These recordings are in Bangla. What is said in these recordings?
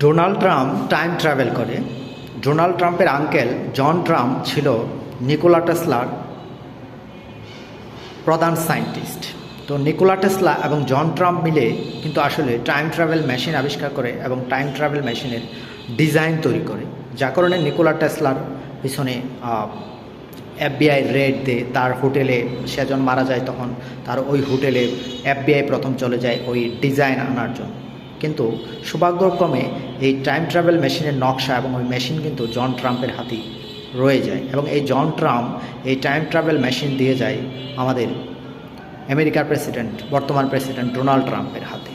ডোনাল্ড ট্রাম্প টাইম ট্রাভেল করে। ডোনাল্ড ট্রাম্পের আঙ্কেল জন ট্রাম্প ছিল নিকোলা টেসলার প্রধান সায়েন্টিস্ট। তো নিকোলা টেসলা এবং জন ট্রাম্প মিলে কিন্তু আসলে টাইম ট্রাভেল মেশিন আবিষ্কার করে এবং টাইম ট্রাভেল মেশিনের ডিজাইন তৈরি করে, যার কারণে নিকোলা টেসলার পিছনে এফবিআই রেড দেয় তার হোটেলে। সে যখন মারা যায় তখন তার ওই হোটেলে এফবিআই প্রথম চলে যায় ওই ডিজাইন আনার জন্য। কিন্তু সৌভাগ্যক্রমে এই টাইম ট্রাভেল মেশিনের নকশা এবং ওই মেশিন কিন্তু জন ট্রাম্পের হাতেই রয়ে যায় এবং এই জন ট্রাম্প এই টাইম ট্রাভেল মেশিন দিয়ে যায় আমাদের আমেরিকার প্রেসিডেন্ট, বর্তমান প্রেসিডেন্ট ডোনাল্ড ট্রাম্পের হাতে।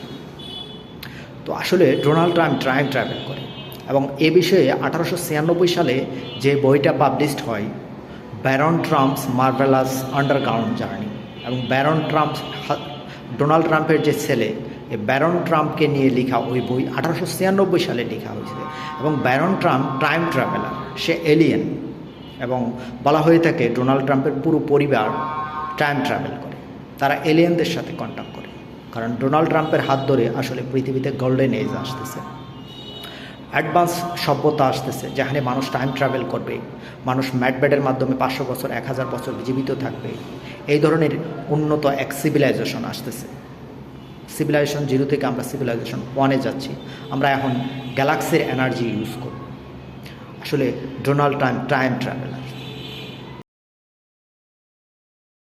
তো আসলে ডোনাল্ড ট্রাম্প টাইম ট্রাভেল করে এবং এ বিষয়ে 1896 সালে যে বইটা পাবলিশড হয়, Baron Trump's marvellous underground journey, এবং ব্যারন ট্রাম্প ডোনাল্ড ট্রাম্পের যে ছেলে এই ব্যারন ট্রাম্পকে নিয়ে লেখা ওই বই 1896 সালে লেখা হয়েছে। এবং ব্যারন ট্রাম্প টাইম ট্রাভেলার, সে এলিয়েন, এবং বলা হয়ে থাকে ডোনাল্ড ট্রাম্পের পুরো পরিবার টাইম ট্রাভেল করে, তারা এলিয়েনদের সাথে কন্ট্যাক্ট করে। কারণ ডোনাল্ড ট্রাম্পের হাত ধরে আসলে পৃথিবীতে গোল্ডেন এজ আসতেছে, অ্যাডভান্স সভ্যতা আসতেছে, যেখানে মানুষ টাইম ট্রাভেল করবে, মানুষ ম্যাডবেডের মাধ্যমে 500 বছর 1000 বছর জীবিত থাকবে। এই ধরনের উন্নত এক সিভিলাইজেশন আসতেছে। সিভিলাইজেশন 0 থেকে আমরা সিভিলাইজেশন 1-এ যাচ্ছি। আমরা এখন গ্যালাক্সির এনার্জি ইউজ করব। আসলে ডোনাল্ড ট্রাম্প টাইম ট্রাভেলার।